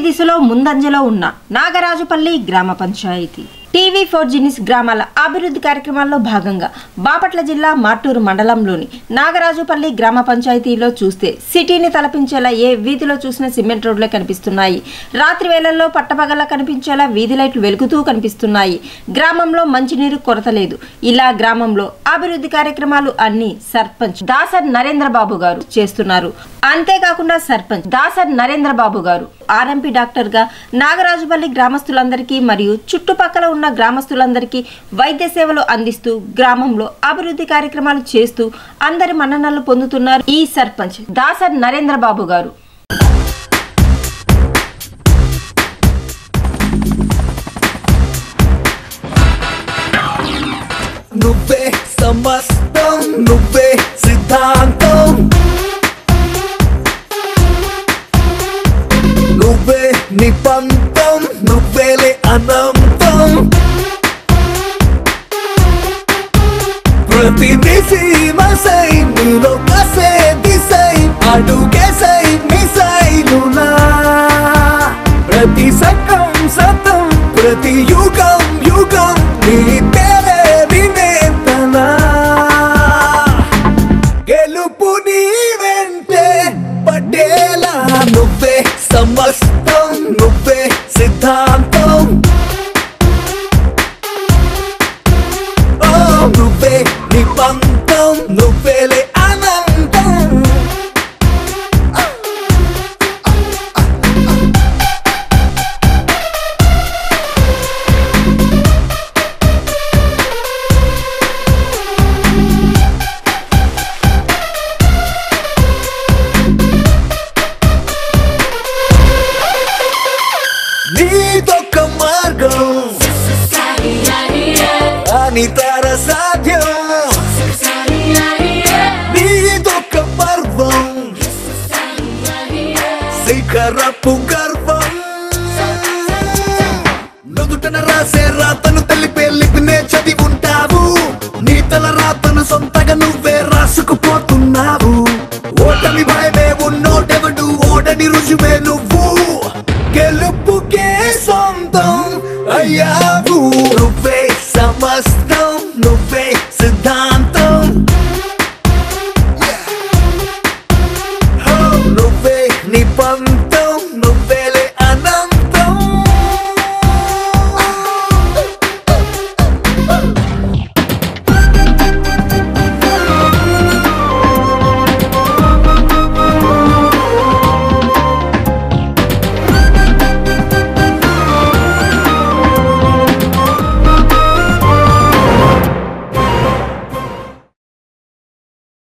దిశలో ముందంజలో ఉన్న నాగరాజుపల్లి గ్రామ పంచాయతీ TV4 జినిస్ గ్రామాల అభివృద్ధి కార్యక్రమాల్లో భాగంగా బాపట్ల జిల్లా మార్టూరు మండలంలోని నాగరాజుపల్లి గ్రామ పంచాయతీలో చూస్తే సిటీని తలపించేలా ఏ వీధిలో చూసిన సిమెంట్ రోడ్లే కనిపిస్తున్నాయి. రాత్రి వేళల్లో పట్టపగల కనిపించేలా వీధి లైట్లు వెలుగుతూ కనిపిస్తున్నాయి. గ్రామంలో మంచినీరు కొరత లేదు. ఇలా గ్రామంలో అభివృద్ధి కార్యక్రమాలు అన్ని సర్పంచ్ దాసర్ నరేంద్రబాబు గారు చేస్తున్నారు. అంతేకాకుండా సర్పంచ్ దాసర్ నరేంద్రబాబు గారు ఆర్ఎంపీ డాక్టర్ గా నాగరాజుపల్లి గ్రామస్తులందరికీ మరియు చుట్టుపక్కల ఉన్న గ్రామస్తులందరికీ వైద్య సేవలు అందిస్తూ గ్రామంలో అభివృద్ధి కార్యక్రమాలు చేస్తూ అందరి మన్ననలు పొందుతున్నారు ఈ సర్పంచ్ దాసర్ నరేంద్రబాబు గారు. నువ్వే సమస్తం నువ్వే సిద్ధాంతం నువ్వే నిపంతం నువ్వేలే అనంతం ప్రతి దిశమసై నీలో కసే దిశై అడుగేసై మిసైలునా ప్రతి సకం సతం ప్రతి యుగం యుగం నీ పేరే వినేతనా గెలుపు నీ వెంటే పడేలా నువ్వే సమస్తం నువ్వే సిద్ధాంతం నువ్వే నిపంతం నువ్వేలే అనంతం నీదొక్క మార్గం అనితర సాధ్యం నీదొక్క పర్వం శిఖరపు గర్వం నుదుటన రాసే రాతను తెలిపే లిపినే చదివుంటావు నీ తల రాతను సొంతగా నువ్వే రాసుకుపోతున్నావు ఓటమి భయమే ఉన్నోటెవడు ఓడని రుజువే నువ్వు గెలుపుకే సొంతం అయ్యావు నువ్వే సమస్తం నువ్వే సిద్ధాంతం నువ్వే నిపంతం నువ్వేలే అనంతం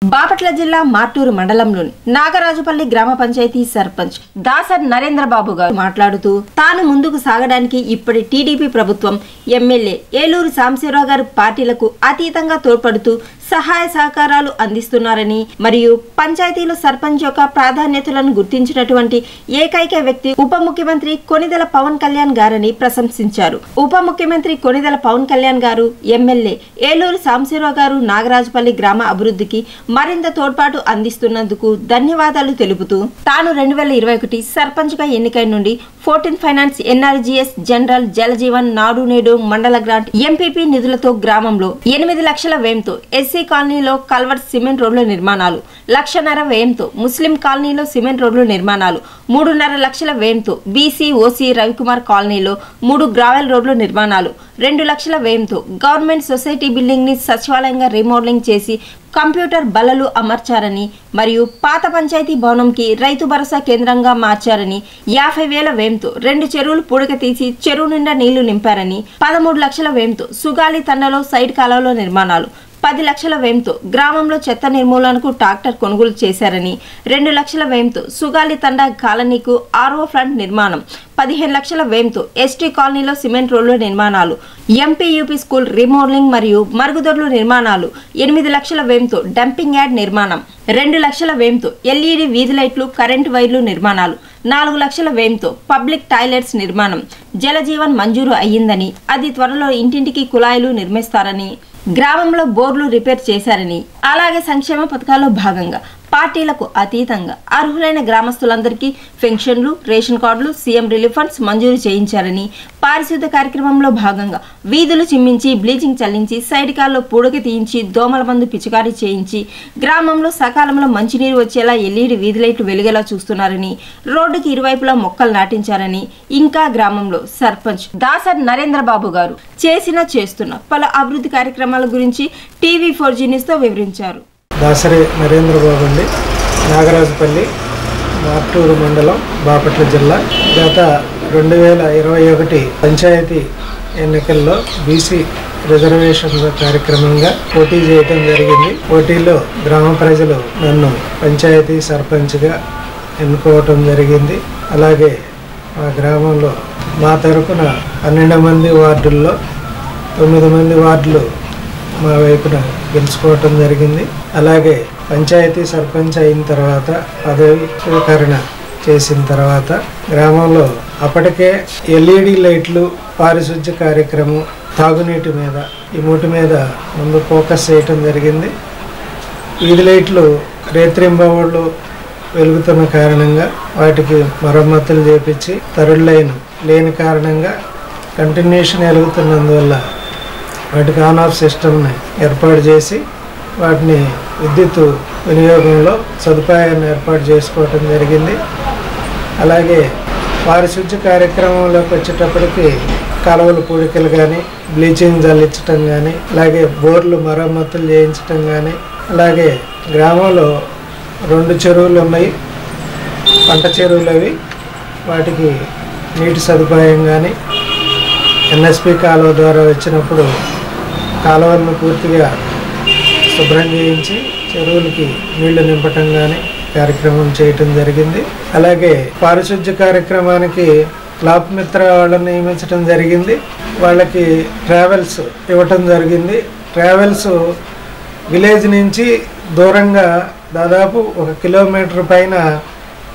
బాపట్ల జిల్లా మార్టూరు మండలంలోని నాగరాజుపల్లి గ్రామ పంచాయతీ సర్పంచ్ దాసర్ నరేంద్రబాబు గారు మాట్లాడుతూ తాను ముందుకు సాగడానికి ఇప్పటి టీడీపీ ప్రభుత్వం ఎమ్మెల్యే ఏలూరు సాంబశివరావు గారు పార్టీలకు అతీతంగా తోడ్పడుతూ సహాయ సహకారాలు అందిస్తున్నారని మరియు పంచాయతీలో సర్పంచ్ యొక్క ప్రాధాన్యతలను గుర్తించినటువంటి ఏకైక వ్యక్తి ఉప ముఖ్యమంత్రి కొనిదెల పవన్ కళ్యాణ్ గారని ప్రశంసించారు. ఉప ముఖ్యమంత్రి కొనిదెల పవన్ కళ్యాణ్ గారు ఎమ్మెల్యే ఏలూరు సాంబశివరావు గారు నాగరాజుపల్లి గ్రామ అభివృద్ధికి మరింత తోడ్పాటు అందిస్తున్నందుకు ధన్యవాదాలు తెలుపుతూ తాను 2021 సర్పంచ్ గా ఎన్నికై నుండి 14 ఫైనాన్స్ ఎన్ఆర్జీఎస్ జనరల్ జలజీవన్ నాడు నేడు మండల గ్రాంట్ ఎంపీపీ నిధులతో గ్రామంలో 8 లక్షల వ్యయంతో ఎస్సీ కాలనీలో కల్వర్ట్ సిమెంట్ రోడ్ల నిర్మాణాలు, 1.5 లక్షల వ్యయంతో ముస్లిం కాలనీలో సిమెంట్ రోడ్ల నిర్మాణాలు, 3.5 లక్షల వ్యయంతో బీసీ ఓసీ రవికుమార్ కాలనీలో 3 గ్రావెల్ రోడ్ల నిర్మాణాలు, 2 లక్షల వ్యయంతో గవర్నమెంట్ సొసైటీ బిల్డింగ్ ని సచివాలయంగా రీమోడలింగ్ చేసి కంప్యూటర్ బల్లలు అమర్చారని మరియు పాత పంచాయతీ భవనంకి రైతు భరోసా కేంద్రంగా మార్చారని, 50,000 వ్యయంతో 2 చెరువులు పూడిక తీసి చెరువు నిండా నీళ్లు నింపారని, 13 లక్షల వ్యయంతో సుగాలి తండలో సైడ్ కాలువలో నిర్మాణాలు, 10 లక్షల వ్యయంతో గ్రామంలో చెత్త నిర్మూలనకు ట్రాక్టర్ కొనుగోలు చేశారని, 2 లక్షల వ్యయంతో సుగాలి తండా కాలనీకు ఆర్ఓ ప్లాంట్ నిర్మాణం, 15 లక్షల వ్యయంతో ఎస్టీ కాలనీలో సిమెంట్ రోడ్ల నిర్మాణాలు, ఎంపీయూపీ స్కూల్ రీమోడలింగ్ మరియు మరుగుదొడ్ల నిర్మాణాలు, 8 లక్షల వ్యయంతో డంపింగ్ యార్డ్ నిర్మాణం, 2 లక్షల వ్యయంతో ఎల్ఈడి వీధి లైట్లు కరెంటు వైర్లు నిర్మాణాలు, 4 లక్షల వ్యయంతో పబ్లిక్ టాయిలెట్స్ నిర్మాణం, జలజీవన్ మంజూరు అయ్యిందని అది త్వరలో ఇంటింటికి కుళాయిలు నిర్మిస్తారని, గ్రామంలో బోర్లు రిపేర్ చేశారని, అలాగే సంక్షేమ పథకాల్లో భాగంగా పార్టీలకు అతీతంగా అర్హులైన గ్రామస్తులందరికీ పెన్షన్లు, రేషన్ కార్డులు, సీఎం రిలీఫ్ ఫండ్స్ మంజూరు చేయించారని, పారిశుద్ధ కార్యక్రమంలో భాగంగా వీధులు చిమ్మించి బ్లీచింగ్ చల్లించి సైడ్ కాల్లో పూడకి తీయించి దోమల మందు పిచికారీ చేయించి గ్రామంలో సకాలంలో మంచినీరు వచ్చేలా ఎల్ఈడి వీధి లైట్లు వెలిగేలా చూస్తున్నారని, రోడ్డుకి ఇరువైపులా మొక్కలు నాటించారని, ఇంకా గ్రామంలో సర్పంచ్ దాసర్ నరేంద్రబాబు గారు చేస్తున్న పలు అభివృద్ధి కార్యక్రమాల గురించి TV4G న్యూస్తో వివరించారు. దాసరి నరేంద్రబాబు అండి, నాగరాజుపల్లి, మార్టూరు మండలం, బాపట్ల జిల్లా. గత 2021 పంచాయతీ ఎన్నికల్లో బీసీ రిజర్వేషన్ల కార్యక్రమంగా పోటీ చేయటం జరిగింది. పోటీలో గ్రామ ప్రజలు నన్ను పంచాయతీ సర్పంచ్గా ఎన్నుకోవటం జరిగింది. అలాగే మా గ్రామంలో మా తరపున 12 మంది వార్డుల్లో 9 మంది వార్డులు మా వైపున గెలుచుకోవటం జరిగింది. అలాగే పంచాయతీ సర్పంచ్ అయిన తర్వాత పదవి స్వీకరణ చేసిన తర్వాత గ్రామంలో అప్పటికే ఎల్ఈడి లైట్లు, పారిశుద్ధ్య కార్యక్రమం, తాగునీటి మీద ఈ మూటి మీద ముందు ఫోకస్ చేయటం జరిగింది. వీధి లైట్లు రేత్రింబవళ్ళు వెలుగుతున్న కారణంగా వాటికి మరమ్మతులు చేపించి థర్డ్ లైన్ లేని కారణంగా కంటిన్యూషన్ వెలుగుతున్నందువల్ల వాటికి ఆన్ ఆఫ్ సిస్టమ్ని ఏర్పాటు చేసి వాటిని విద్యుత్ వినియోగంలో సదుపాయాన్ని ఏర్పాటు చేసుకోవటం జరిగింది. అలాగే పారిశుద్ధ్య కార్యక్రమంలోకి వచ్చేటప్పటికి కాలువలు పూడికలు కానీ, బ్లీచింగ్ చల్లించటం కానీ, అలాగే బోర్లు మరమ్మతులు చేయించటం కానీ, అలాగే గ్రామంలో 2 చెరువులు ఉన్నాయి, పంట చెరువులు. అవి వాటికి నీటి సదుపాయం కానీ, ఎన్ఎస్పి కాలువ ద్వారా వచ్చినప్పుడు కాలువలను పూర్తిగా శుభ్రం చేయించి చెరువులకి నీళ్లు నింపటం కానీ కార్యక్రమం చేయటం జరిగింది. అలాగే పారిశుద్ధ్య కార్యక్రమానికి క్లాప్ మిత్ర వాళ్ళని నియమించడం జరిగింది. వాళ్ళకి ట్రావెల్స్ ఇవ్వటం జరిగింది. ట్రావెల్స్ విలేజ్ నుంచి దూరంగా దాదాపు 1 కిలోమీటర్ పైన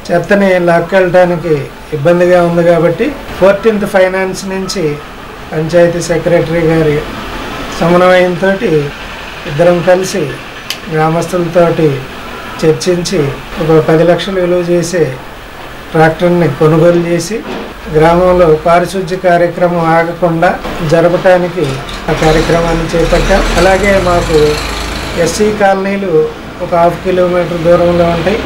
చెత్తని లాక్కెళ్ళడానికి ఇబ్బందిగా ఉంది కాబట్టి 14th ఫైనాన్స్ నుంచి పంచాయతీ సెక్రటరీ గారి సమన్వయంతో ఇద్దరం కలిసి గ్రామస్తులతోటి చర్చించి ఒక 10 లక్షలు విలువ చేసే ట్రాక్టర్ని కొనుగోలు చేసి గ్రామంలో పారిశుద్ధ్య కార్యక్రమం ఆగకుండా జరపడానికి ఆ కార్యక్రమాన్ని చేపట్టాం. అలాగే మాకు ఎస్సీ కాలనీలు ఒక 1/2 కిలోమీటర్ దూరంలో ఉంటాయి.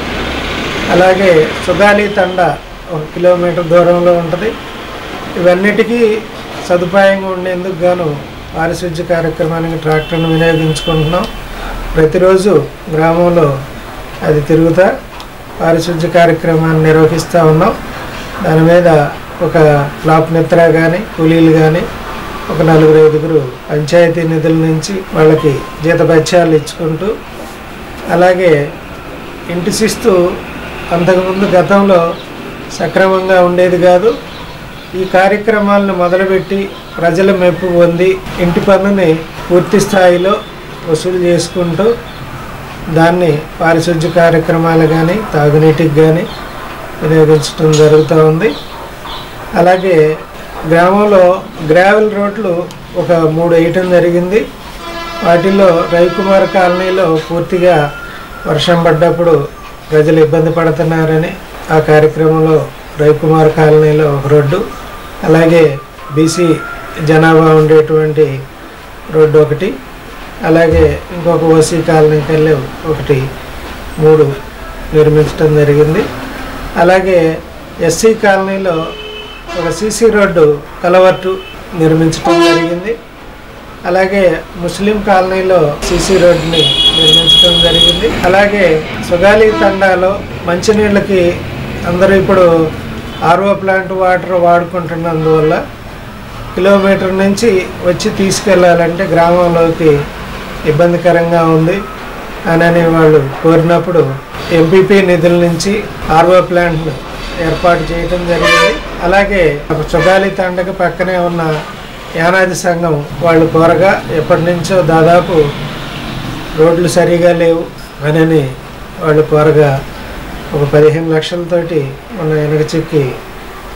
అలాగే సుగాలి తండా 1 కిలోమీటర్ దూరంలో ఉంటుంది. ఇవన్నిటికీ సదుపాయంగా ఉండేందుకు గాను పారిశుద్ధ్య కార్యక్రమానికి ట్రాక్టర్ను వినియోగించుకుంటున్నాం. ప్రతిరోజు గ్రామంలో అది తిరుగుతా పారిశుద్ధ్య కార్యక్రమాన్ని నిర్వహిస్తూ ఉన్నాం. దాని మీద ఒక క్లాప్ మిత్ర కానీ, కూలీలు కానీ ఒక 4-5 పంచాయతీ నిధుల నుంచి వాళ్ళకి జీతభత్యాలు ఇచ్చుకుంటూ, అలాగే ఇంటి శిస్తు అంతకుముందు గతంలో సక్రమంగా ఉండేది కాదు. ఈ కార్యక్రమాలను మొదలుపెట్టి ప్రజల మెప్పు పొంది ఇంటి పన్నుని పూర్తి స్థాయిలో వసూలు చేసుకుంటూ దాన్ని పారిశుద్ధ్య కార్యక్రమాలు కానీ, తాగునీటికి కానీ వినియోగించడం జరుగుతూ ఉంది. అలాగే గ్రామంలో గ్రావెల్ రోడ్లు ఒక 3 వేయటం జరిగింది. వాటిల్లో రవికుమార్ కాలనీలో పూర్తిగా వర్షం పడ్డప్పుడు ప్రజలు ఇబ్బంది పడుతున్నారని ఆ కార్యక్రమంలో రవికుమార్ కాలనీలో ఒక రోడ్డు, అలాగే బీసీ జనాభా ఉండేటువంటి రోడ్డు ఒకటి, అలాగే ఇంకొక ఓసీ కాలనీకి వెళ్ళి ఒకటి 3 నిర్మించడం జరిగింది. అలాగే ఎస్సీ కాలనీలో ఒక సీసీ రోడ్డు కలవర్టు నిర్మించడం జరిగింది. అలాగే ముస్లిం కాలనీలో సీసీ రోడ్డుని నిర్మించడం జరిగింది. అలాగే సుగాలి తండాలో మంచినీళ్ళకి అందరూ ఇప్పుడు ఆర్ఓ ప్లాంట్ వాటర్ వాడుకుంటున్నందువల్ల కిలోమీటర్ నుంచి వచ్చి తీసుకెళ్ళాలంటే గ్రామంలోకి ఇబ్బందికరంగా ఉంది అని వాళ్ళు కోరినప్పుడు ఎంపీపీ నిధుల నుంచి ఆర్ఓ ప్లాంట్ను ఏర్పాటు చేయడం జరిగింది. అలాగే సుగాలి తండకు పక్కనే ఉన్న యానాది సంఘం వాళ్ళు కోరగా ఎప్పటి నుంచో దాదాపు రోడ్లు సరిగా లేవు అని వాళ్ళు కోరగా ఒక 15 లక్షలతోటి మన వెనకచిక్కి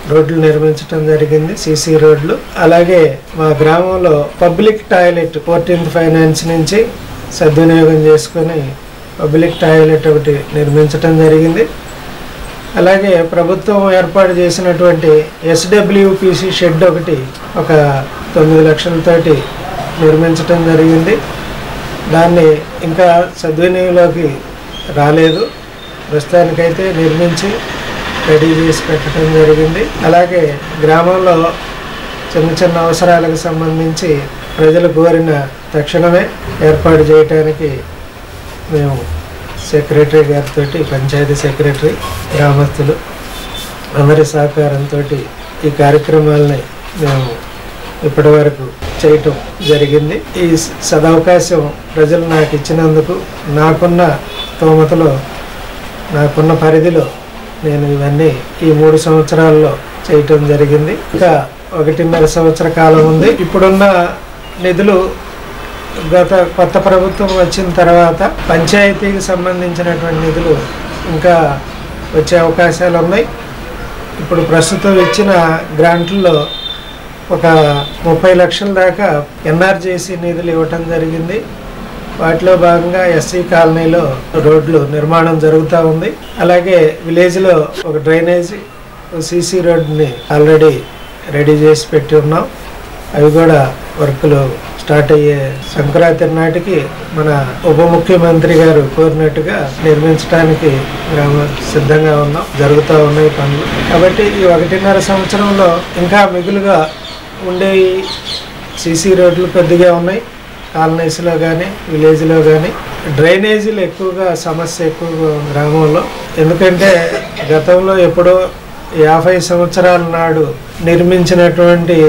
రోడ్లు నిర్మించడం జరిగింది, సీసీ రోడ్లు. అలాగే మా గ్రామంలో పబ్లిక్ టాయిలెట్ 14th ఫైనాన్స్ నుంచి సద్వినియోగం చేసుకొని పబ్లిక్ టాయిలెట్ ఒకటి నిర్మించడం జరిగింది. అలాగే ప్రభుత్వం ఏర్పాటు చేసినటువంటి SWPC షెడ్ ఒకటి ఒక 9 లక్షలతోటి నిర్మించడం జరిగింది. దాన్ని ఇంకా సద్వినియోగంలోకి రాలేదు. ప్రస్తుతానికైతే నిర్మించి రెడీ చేసి పెట్టడం జరిగింది. అలాగే గ్రామంలో చిన్న చిన్న అవసరాలకు సంబంధించి ప్రజలు కోరిన తక్షణమే ఏర్పాటు చేయడానికి మేము సెక్రటరీ గారితో, పంచాయతీ సెక్రటరీ, గ్రామస్తులు అందరి సహకారంతో ఈ కార్యక్రమాలని మేము ఇప్పటి వరకు చేయటం జరిగింది. ఈ సదవకాశం ప్రజలు నాకు ఇచ్చినందుకు నాకున్న స్తోమతలో, నాకున్న పరిధిలో నేను ఇవన్నీ ఈ 3 సంవత్సరాల్లో చేయటం జరిగింది. ఇంకా 1.5 సంవత్సర కాలం ఉంది. ఇప్పుడున్న నిధులు కొత్త ప్రభుత్వం వచ్చిన తర్వాత పంచాయతీకి సంబంధించినటువంటి నిధులు ఇంకా వచ్చే అవకాశాలు ఉన్నాయి. ఇప్పుడు ప్రస్తుతం ఇచ్చిన గ్రాంట్లలో ఒక 30 లక్షల దాకా NRJC నిధులు ఇవ్వటం జరిగింది. వాటిలో భాగంగా SC కాలనీలో రోడ్లు నిర్మాణం జరుగుతూ ఉంది. అలాగే విలేజ్లో ఒక డ్రైనేజీ, CC రోడ్ని ఆల్రెడీ రెడీ చేసి పెట్టి ఉన్నాం. అవి కూడా వర్కులు స్టార్ట్ అయ్యే సంక్రాంతి నాటికి మన ఉప ముఖ్యమంత్రి గారు కోరినట్టుగా నిర్మించడానికి సిద్ధంగా ఉన్నాం. జరుగుతూ ఉన్నాయి పనులు. కాబట్టి ఈ 1.5 సంవత్సరంలో ఇంకా మిగులుగా ఉండే CC రోడ్లు కొద్దిగా ఉన్నాయి. కాలనీస్లో కానీ విలేజ్లో కానీ డ్రైనేజీలు ఎక్కువగా సమస్య ఎక్కువగా గ్రామంలో. ఎందుకంటే గతంలో ఎప్పుడో 50 సంవత్సరాల నాడు నిర్మించినటువంటి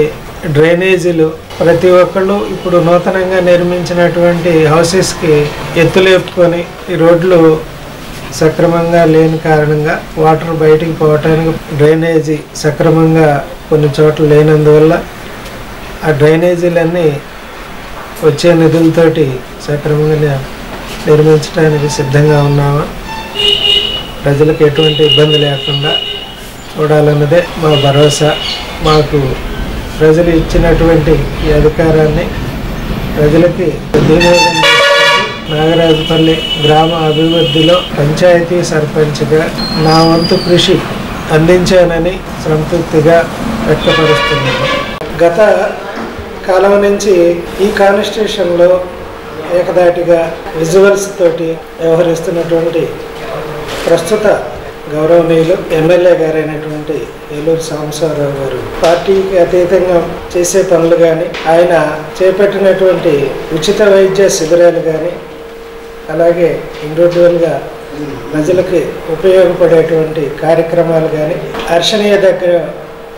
డ్రైనేజీలు ప్రతి ఒక్కళ్ళు ఇప్పుడు నూతనంగా నిర్మించినటువంటి హౌసెస్కి ఎత్తులేపుకొని ఈ రోడ్లు సక్రమంగా లేని కారణంగా వాటర్ బయటికి పోవటానికి డ్రైనేజీ సక్రమంగా కొన్ని చోట్ల లేనందువల్ల ఆ డ్రైనేజీలన్నీ వచ్చే నిధులతోటి సక్రమంగా నిర్మించడానికి సిద్ధంగా ఉన్నాము. ప్రజలకు ఎటువంటి ఇబ్బంది లేకుండా చూడాలన్నదే మా భరోసా. మాకు ప్రజలు ఇచ్చినటువంటి ఈ అధికారాన్ని ప్రజలకి వినియోగం నాగరాజుపల్లి గ్రామ అభివృద్ధిలో పంచాయతీ సర్పంచ్గా నా వంతు కృషి అందించానని సంతృప్తిగా వ్యక్తపరుస్తున్నాను. గత కాలం నుంచి ఈ కాన్స్టిట్యూషన్లో ఏకదాటిగా విజువల్స్ తోటి వ్యవహరిస్తున్నటువంటి ప్రస్తుత గౌరవనీయులు ఎమ్మెల్యే గారైనటువంటి ఏలూరు సాంబశివరావు గారు పార్టీకి అతీతంగా చేసే పనులు కానీ, ఆయన చేపట్టినటువంటి ఉచిత వైద్య శిబిరాలు కానీ, అలాగే ఇండివిజువల్గా ప్రజలకి ఉపయోగపడేటువంటి కార్యక్రమాలు కానీ హర్షణీయదగ్గ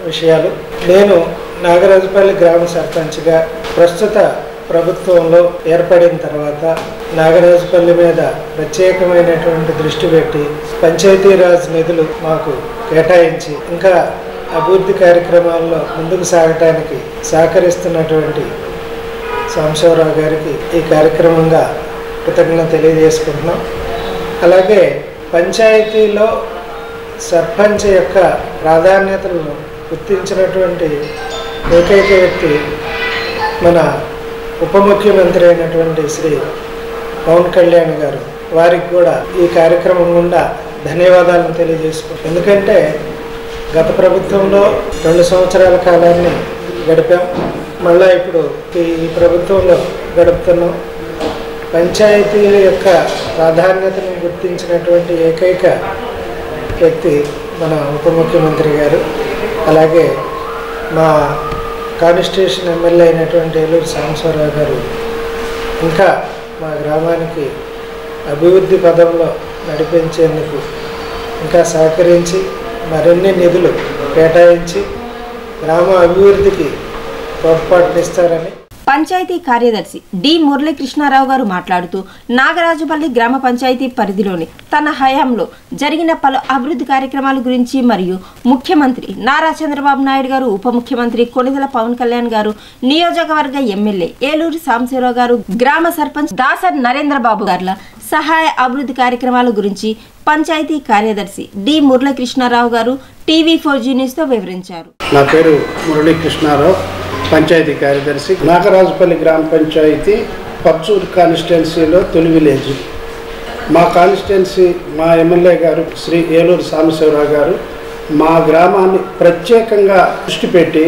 విషయాలు. నేను నాగరాజుపల్లి గ్రామ సర్పంచ్గా ప్రస్తుత ప్రభుత్వంలో ఏర్పడిన తర్వాత నాగరాజుపల్లి మీద ప్రత్యేకమైనటువంటి దృష్టి పెట్టి పంచాయతీరాజ్ నిధులు మాకు కేటాయించి ఇంకా అభివృద్ధి కార్యక్రమాల్లో ముందుకు సాగటానికి సహకరిస్తున్నటువంటి సాంబశివరావు గారికి ఈ కార్యక్రమంగా కృతజ్ఞత తెలియజేసుకుంటున్నాం. అలాగే పంచాయతీలో సర్పంచ్ యొక్క ప్రాధాన్యతలను గుర్తించినటువంటి ఏకైక వ్యక్తి మన ఉప ముఖ్యమంత్రి అయినటువంటి శ్రీ పవన్ కళ్యాణ్ గారు. వారికి కూడా ఈ కార్యక్రమం గుండా ధన్యవాదాలను తెలియజేసుకుంటాం. ఎందుకంటే గత ప్రభుత్వంలో 2 సంవత్సరాల కాలాన్ని గడిపాం, మళ్ళీ ఇప్పుడు ఈ ప్రభుత్వంలో గడుపుతున్నాం. పంచాయతీల యొక్క ప్రాధాన్యతను గుర్తించినటువంటి ఏకైక వ్యక్తి మన ఉప ముఖ్యమంత్రి గారు. అలాగే మా కాన్స్టిట్యూషన్ ఎమ్మెల్యే అయినటువంటి ఏలూరు సాంబశివరావు గారు ఇంకా మా గ్రామానికి అభివృద్ధి పదంలో నడిపించేందుకు ఇంకా సహకరించి మరిన్ని నిధులు కేటాయించి గ్రామ అభివృద్ధికి తోడ్పాటునిస్తారని పంచాయతీ కార్యదర్శి డి మురళీకృష్ణారావు గారు మాట్లాడుతూ నాగరాజుపల్లి గ్రామ పంచాయతీ పరిధిలోని తన హయాంలో జరిగిన పలు అభివృద్ధి కార్యక్రమాల గురించి మరియు ముఖ్యమంత్రి నారా చంద్రబాబు నాయుడు గారు, ఉప ముఖ్యమంత్రి కొణిదెల పవన్ కళ్యాణ్ గారు, నియోజకవర్గ ఎమ్మెల్యే ఏలూరు సాంబశివరావు గారు, గ్రామ సర్పంచ్ దాసర్ నరేంద్రబాబు గారుల సహాయ అభివృద్ధి కార్యక్రమాల గురించి పంచాయతీ కార్యదర్శి డి మురళీకృష్ణారావు గారు TV4G న్యూస్తో వివరించారు. నా పేరు మురళీకృష్ణారావు, పంచాయతీ కార్యదర్శి, నాగరాజుపల్లి గ్రామ పంచాయతీ పర్చూరు కాన్స్టిట్యున్సీలో తొలి విలేజ్. మా కాన్స్టిట్యున్సీ మా ఎమ్మెల్యే గారు శ్రీ ఏలూరు సాంబశివరావు గారు మా గ్రామాన్ని ప్రత్యేకంగా దృష్టి పెట్టి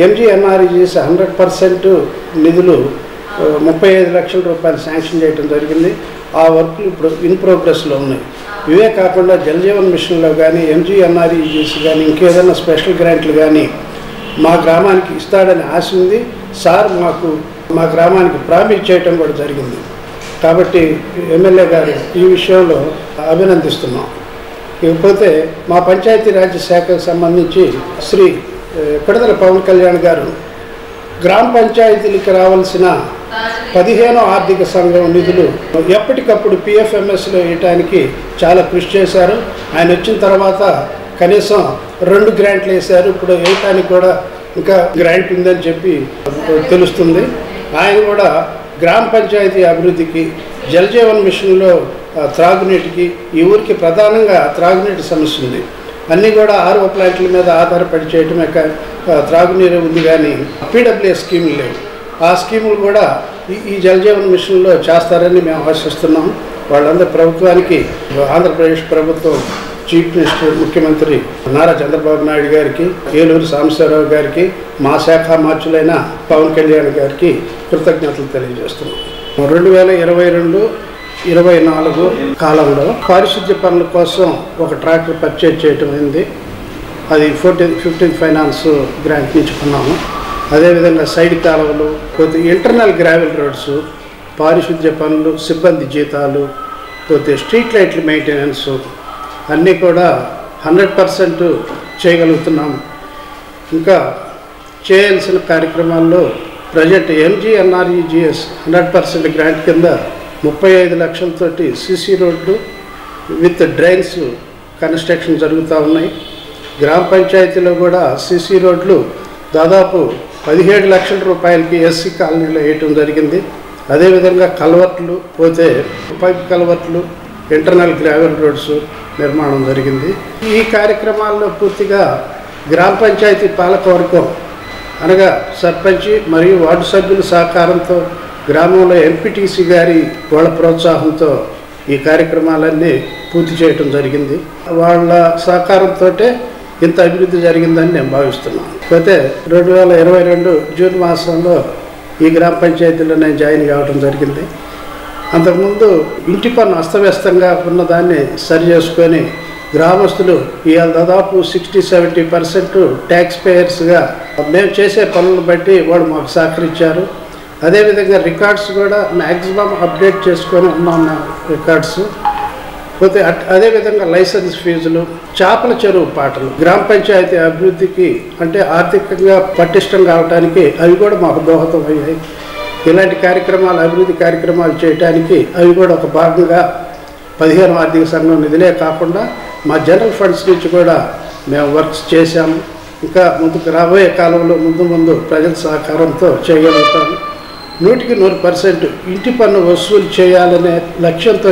ఎంజీఎన్ఆర్ఈజీఎస్ 100% నిధులు 35 లక్షల రూపాయలు శాంక్షన్ చేయడం జరిగింది. ఆ వర్క్లు ఇప్పుడు ఇన్ ప్రోగ్రెస్లో ఉన్నాయి. ఇవే కాకుండా జలజీవన్ మిషన్లో కానీ ఎంజీఎన్ఆర్ఈజీఎస్ కానీ ఇంకేదైనా స్పెషల్ గ్రాంట్లు కానీ మా గ్రామానికి ఇస్తాడని ఆశ ఉంది. సార్ మా గ్రామానికి ప్రామిస్ చేయటం కూడా జరిగింది. కాబట్టి ఎమ్మెల్యే గారు ఈ విషయంలో అభినందిస్తున్నాం. ఇకపోతే మా పంచాయతీరాజ్ శాఖకు సంబంధించి శ్రీ కొడదల పవన్ కళ్యాణ్ గారు గ్రామ పంచాయతీలకు రావాల్సిన 15వ ఆర్థిక సంఘం నిధులు ఎప్పటికప్పుడు పిఎఫ్ఎంఎస్లో వేయటానికి చాలా కృషి చేశారు. ఆయన వచ్చిన తర్వాత కనీసం 2 గ్రాంట్లు వేశారు. ఇప్పుడు వేయటానికి కూడా ఇంకా గ్రాంట్ ఉందని చెప్పి తెలుస్తుంది. ఆయన కూడా గ్రామ పంచాయతీ అభివృద్ధికి జలజీవన్ మిషన్లో త్రాగునీటికి ఈ ఊరికి ప్రధానంగా త్రాగునీటి సమస్య ఉంది. అన్నీ కూడా ఆర్ఓ ప్లాంట్ల మీద ఆధారపడి చేయటమే త్రాగునీరు ఉంది, కానీ పీడబ్ల్యూఎస్ స్కీములు లేవు. ఆ స్కీములు కూడా ఈ జలజీవన్ మిషన్లో చేస్తారని మేము ఆశిస్తున్నాం. వాళ్ళందరూ ప్రభుత్వానికి ఆంధ్రప్రదేశ్ ప్రభుత్వం చీఫ్ మినిస్టర్ ముఖ్యమంత్రి నారా చంద్రబాబు నాయుడు గారికి, ఏలూరు సాంబశివరావు గారికి, మా శాఖ మార్చులైన పవన్ కళ్యాణ్ గారికి కృతజ్ఞతలు తెలియజేస్తున్నాం. 2022-24 కాలంలో పారిశుద్ధ్య పనుల కోసం ఒక ట్రాక్టర్ పర్చేజ్ చేయటం అయింది. అది 15 ఫైనాన్స్ గ్రాంట్ నుంచి కొన్నాము. అదేవిధంగా సైడ్ కాలువలు, పోతే ఇంటర్నల్ గ్రావెల్ రోడ్స్, పారిశుద్ధ్య పనులు, సిబ్బంది జీతాలు, పోతే స్ట్రీట్ లైట్ల మెయింటెనెన్స్ అన్నీ కూడా 100% చేయగలుగుతున్నాము. ఇంకా చేయాల్సిన కార్యక్రమాల్లో ప్రజెంట్ ఎంజీఎన్ఆర్ఈజీఎస్ 100% గ్రాంట్ కింద 35 లక్షలతోటి సీసీ రోడ్లు విత్ డ్రైన్స్ కన్స్ట్రక్షన్ జరుగుతూ ఉన్నాయి. గ్రామ పంచాయతీలో కూడా సీసీ రోడ్లు దాదాపు 17 లక్షల రూపాయలకి ఎస్సీ కాలనీలో వేయటం జరిగింది. అదేవిధంగా కల్వర్ట్లు, పోతే పైప్ కల్వర్ట్లు, ఇంటర్నల్ గ్రావెల్ రోడ్స్ నిర్మాణం జరిగింది. ఈ కార్యక్రమాల్లో పూర్తిగా గ్రామ పంచాయతీ పాలకవర్గం అనగా సర్పంచి మరియు వార్డు సభ్యుల సహకారంతో, గ్రామంలో ఎంపీటీసీ గారి వాళ్ళ ప్రోత్సాహంతో ఈ కార్యక్రమాలన్నీ పూర్తి చేయటం జరిగింది. వాళ్ళ సహకారంతో ఇంత అభివృద్ధి జరిగిందని నేను భావిస్తున్నాను. అయితే 2022 జూన్ మాసంలో ఈ గ్రామ పంచాయతీలో నేను జాయిన్ కావడం జరిగింది. అంతకుముందు ఇంటి పన్ను అస్తవ్యస్తంగా ఉన్నదాన్ని సరి చేసుకొని గ్రామస్తులు ఇవాళ దాదాపు 60-70% ట్యాక్స్ పేయర్స్గా మేము చేసే పనులను బట్టి వాళ్ళు మాకు సహకరించారు. అదేవిధంగా రికార్డ్స్ కూడా మ్యాక్సిమం అప్డేట్ చేసుకొని ఉన్నాం రికార్డ్స్. పోతే అదేవిధంగా లైసెన్స్ ఫీజులు, చేపల చెరువు పాటలు గ్రామ పంచాయతీ అభివృద్ధికి అంటే ఆర్థికంగా పటిష్టం కావడానికి అవి కూడా మాకు దోహదం అయ్యాయి. ఇలాంటి కార్యక్రమాలు, అభివృద్ధి కార్యక్రమాలు చేయడానికి అవి కూడా ఒక భాగంగా 15వ ఆర్థిక సంఘం నిధులే కాకుండా మా జనరల్ ఫండ్స్ నుంచి కూడా మేము వర్క్స్ చేశాము. ఇంకా ముందుకు రాబోయే కాలంలో ముందు ప్రజల సహకారంతో చేయగలుగుతాము. 100% ఇంటి పన్ను వసూలు చేయాలనే లక్ష్యంతో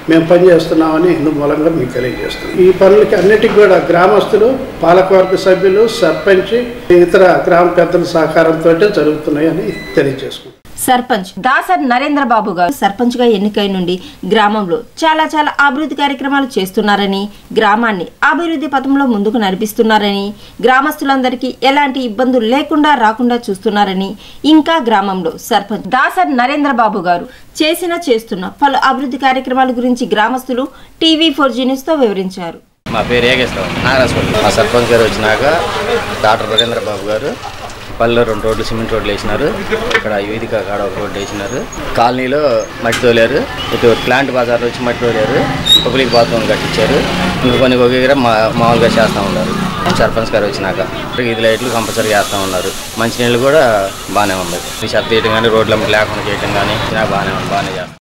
మేము పనిచేస్తున్నామని ఇందు మూలంగా మీకు తెలియజేస్తున్నాం. ఈ పనులకి అన్నిటికీ కూడా గ్రామస్తులు, పాలకవర్గ సభ్యులు, సర్పంచ్, ఇతర గ్రామ పెద్దల సహకారంతో జరుగుతున్నాయని తెలియజేసుకుంటాం. సర్పంచ్ దాసర్ నరేంద్ర బాబు గారు సర్పంచ్ గా ఎన్నికై నుండి గ్రామంలో చాలా అభివృద్ధి కార్యక్రమాలు చేస్తున్నారని, గ్రామాన్ని అభివృద్ధి పథంలో ముందుకు నడిపిస్తున్నారని, గ్రామస్తులందరికీ ఎలాంటి ఇబ్బందులు లేకుండా రాకుండా చూస్తున్నారని, ఇంకా గ్రామంలో సర్పంచ్ దాసర్ నరేంద్ర బాబు గారు చేస్తున్న పలు అభివృద్ధి కార్యక్రమాల గురించి గ్రామస్తులు TV4G న్యూస్ తో వివరించారు. మా పేరు ఏగేశ్వరం నాగరాజపల్లి. మా సర్పంచ్ గారు వచ్చినాక డాక్టర్ నరేంద్ర బాబు గారు పల్లెలో 2 రోడ్లు సిమెంట్ రోడ్లు వేసినారు. ఇక్కడ వేదిక కాడ ఒక రోడ్డు వేసినారు. కాలనీలో మట్టి తోలారు. ఇటు ప్లాంట్ బజార్లో వచ్చి మట్టి తోలారు. పబ్లిక్ బాత్రూమ్ కట్టించారు. ఇంకా కొన్ని ఒక దగ్గర మామూలుగా చేస్తూ ఉన్నారు. సర్పంచ్ గారు వచ్చినాక ఇది లైట్లు కంపల్సరీ చేస్తూ ఉన్నారు. మంచినీళ్ళు కూడా బాగానే ఉంది. చెత్త తీయటం కానీ, రోడ్ల లేకుండా చేయటం కానీ బాగానే చేస్తారు.